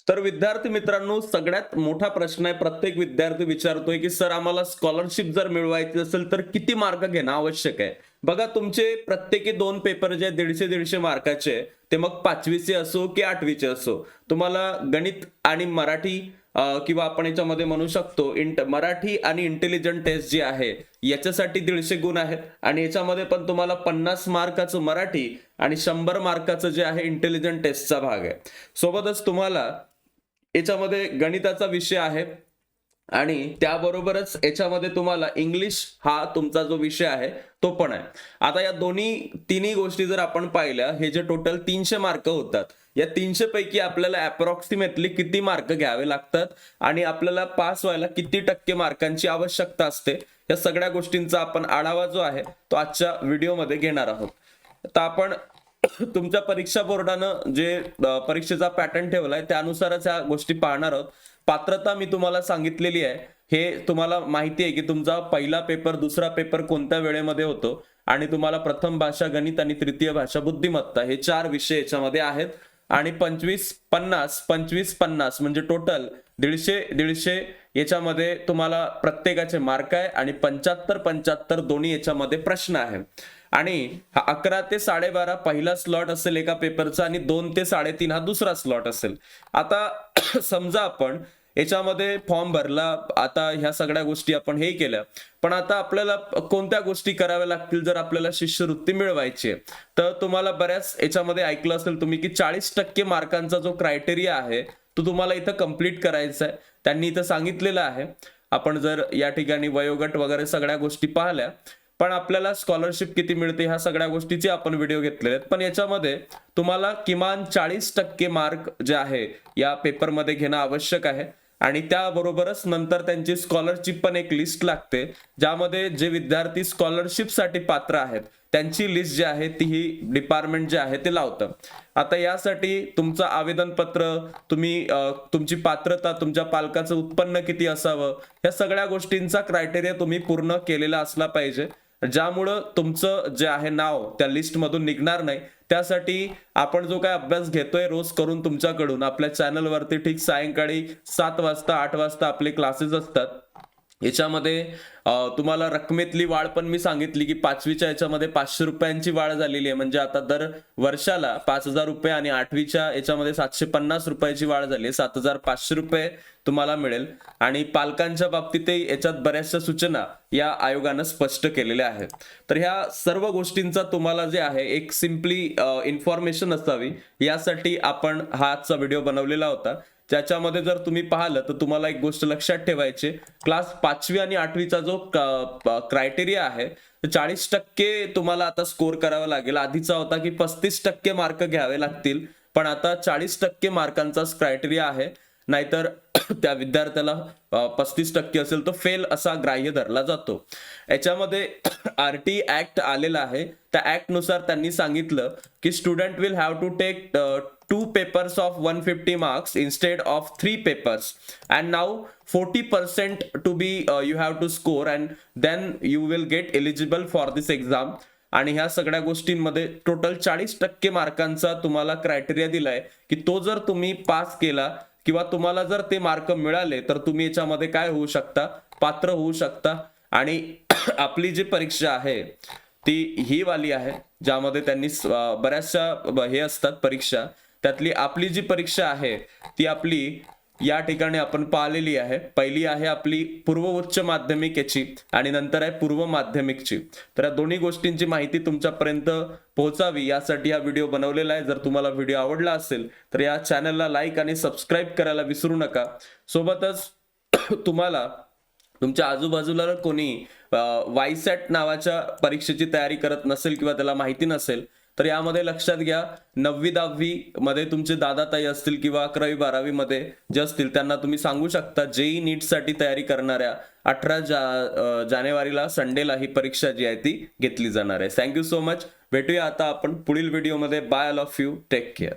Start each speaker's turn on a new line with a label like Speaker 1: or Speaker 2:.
Speaker 1: तर विद्यार्थी मित्रांनो, सगळ्यात मोठा प्रश्न आहे, प्रत्येक विद्यार्थी विचारतोय, की सर आम्हाला स्कॉलरशिप जर मिळवायची असेल तर किती मार्क घेणं आवश्यक आहे? बघा, तुमचे प्रत्येकी 2 पेपर जे 150-150 मार्काचे आहे, ते मग 5वीचे असो की 8वीचे असो. तुम्हाला गणित आणि मराठी किंवा आपण याच्यामध्ये म्हणू शकतो मराठी आणि इंटेलिजंट टेस्ट जी आहे, याच्यासाठी 150 गुण आहेत आणि याच्यामध्ये पण तुम्हाला 50 मार्काचं मराठी आणि 100 मार्काचं जे आहे इंटेलिजंट टेस्टचा भाग आहे. सोबतच तुम्हाला याच्यामध्ये गणिताचा विषय आहे आणि त्याबरोबरच याच्यामध्ये तुम्हाला इंग्लिश हा तुमचा जो विषय आहे तो पण आहे. आता या तिन्ही गोष्टी जर आपण पाहिल्या, हे जे टोटल 300 मार्क होतात, या 300 पैकी आपल्याला अप्रॉक्सिमेटली किती मार्क घ्यावे लागतात आणि आपल्याला पास व्हायला किती टक्के मार्कांची आवश्यकता असते, या सगळ्या गोष्टींचा आपण आढावा जो आहे तो आजच्या व्हिडिओमध्ये घेणार आहोत. तर आपण तुमच्या परीक्षा बोर्डानं जे परीक्षेचा पॅटर्न ठेवलाय त्यानुसारच ह्या गोष्टी पाहणार आहोत. पात्रता मी तुम्हाला सांगितलेली आहे. हे तुम्हाला माहिती आहे की तुमचा पहिला पेपर, दुसरा पेपर कोणत्या वेळेमध्ये होतो आणि तुम्हाला प्रथम भाषा गणित आणि तृतीय भाषा बुद्धिमत्ता हे 4 विषय याच्यामध्ये आहेत आणि 25-50, 25-50 म्हणजे टोटल 150-150 याच्यामध्ये तुम्हाला प्रत्येकाचे मार्क आहे आणि 75-75 दोन्ही याच्यामध्ये प्रश्न आहे. आणि हा 11 ते 12:30 पहिला स्लॉट असेल एका पेपरचा आणि 2 ते 3:30 हा दुसरा स्लॉट असेल. आता समजा आपण याच्यामध्ये फॉर्म भरला, आता ह्या सगळ्या गोष्टी आपण हे केल्या, पण आता आपल्याला कोणत्या गोष्टी कराव्या लागतील जर आपल्याला शिष्यवृत्ती मिळवायची आहे? तर तुम्हाला बऱ्याच याच्यामध्ये ऐकलं असेल तुम्ही की 40% मार्कांचा जो क्रायटेरिया आहे तो तुम्हाला इथं कंप्लीट करायचा आहे. त्यांनी इथं सांगितलेलं आहे. आपण जर या ठिकाणी वयोगट वगैरे सगळ्या गोष्टी पाहिल्या, पण आपल्याला स्कॉलरशिप किती मिळते ह्या सगळ्या गोष्टीचे आपण व्हिडिओ घेतलेले आहेत. पण याच्यामध्ये तुम्हाला किमान 40% मार्क जे आहे या पेपरमध्ये घेणं आवश्यक आहे आणि त्याबरोबरच नंतर त्यांची स्कॉलरशिप पण एक लिस्ट लागते, ज्यामध्ये जे विद्यार्थी स्कॉलरशिपसाठी पात्र आहेत त्यांची लिस्ट जी आहे ती ही डिपार्टमेंट जे आहे ते लावतं. आता यासाठी तुमचं आवेदनपत्र, तुमची पात्रता, तुमच्या पालकाचं उत्पन्न किती असावं, या सगळ्या गोष्टींचा क्रायटेरिया तुम्ही पूर्ण केलेला असला पाहिजे, ज्यामुळं तुमचं जे आहे नाव त्या लिस्टमधून निघणार नाही. त्यासाठी आपण जो काय अभ्यास घेतोय रोज करून तुमच्याकडून, आपल्या चॅनलवरती ठीक सायंकाळी 7 वाजता 8 वाजता आपले क्लासेस असतात. याच्यामध्ये तुम्हाला रकमेतली वाढ पण मी सांगितली की 5वीच्या याच्यामध्ये 500 रुपयांची वाढ झालेली आहे, म्हणजे आता दर वर्षाला 5,000 रुपये आणि 8वीच्या याच्यामध्ये 750 रुपयाची वाढ झाली आहे. 7,500 रुपये तुम्हाला मिळेल आणि पालकांच्या बाबतीतही याच्यात बऱ्याचशा सूचना या आयोगानं स्पष्ट केलेल्या आहेत. तर ह्या सर्व गोष्टींचा तुम्हाला जे आहे एक सिम्पली इन्फॉर्मेशन असावी यासाठी आपण हा आजचा व्हिडिओ बनवलेला होता, ज्याच्यामध्ये जर तुम्ही पाहिलं तर तुम्हाला एक गोष्ट लक्षात ठेवायची, क्लास 5वी आणि 8वीचा जो क्रायटेरिया आहे 40% तुम्हाला आता स्कोर करावा लागेल. आधीचा होता की 35% मार्क घ्यावे लागतील, पण आता 40% मार्कांचाच क्रायटेरिया आहे. नाहीतर त्या विद्यार्थ्याला 35% असेल तो फेल असा ग्राह्य धरला जातो. याच्यामध्ये आरटी ऍक्ट आलेला आहे. त्या ऍक्ट नुसार त्यांनी सांगितलं की student will have to take 2 papers of 150 marks instead of 3 papers, and now 40% to be you have to score and then you will get eligible for this exam. आणि ह्या सगळ्या गोष्टींमध्ये टोटल 40% मार्कांचा तुम्हाला क्रायटेरिया दिलाय की तो जर तुम्ही पास केला किंवा तुम्हाला जर ते मार्क मिळाले तर तुम्ही याच्यामध्ये काय होऊ शकता, पात्र होऊ शकता. आणि आपली जी परीक्षा आहे ती ही वाली आहे, ज्यामध्ये त्यांनी बऱ्याचशा हे असतात परीक्षा, त्यातली आपली जी परीक्षा आहे ती आपली या ठिकाणी आपण पाहिलेली आहे. पहिली आहे आपली पूर्व उच्च माध्यमिक याची आणि नंतर आहे पूर्व माध्यमिकची. तर या दोन्ही गोष्टींची माहिती तुमच्यापर्यंत पोहोचावी यासाठी हा व्हिडिओ बनवलेला आहे. जर तुम्हाला व्हिडिओ आवडला असेल तर या चॅनलला लाईक आणि सबस्क्राईब करायला विसरू नका. सोबतच तुम्हाला तुमच्या आजूबाजूला कोणी वायसॅट नावाच्या परीक्षेची तयारी करत नसेल किंवा त्याला माहिती नसेल तर यामध्ये लक्षात घ्या, 9वी-10वी मध्ये तुमचे दादा-ताई असतील किंवा 11वी-12वी मध्ये जे असतील त्यांना तुम्ही सांगू शकता. जेई नीटसाठी तयारी करणाऱ्या 18 जानेवारीला संडेला ही परीक्षा जी आहे ती घेतली जाणार आहे. Thank you so much. भेटूया आता आपण पुढील व्हिडिओमध्ये. Bye, all of you, take care.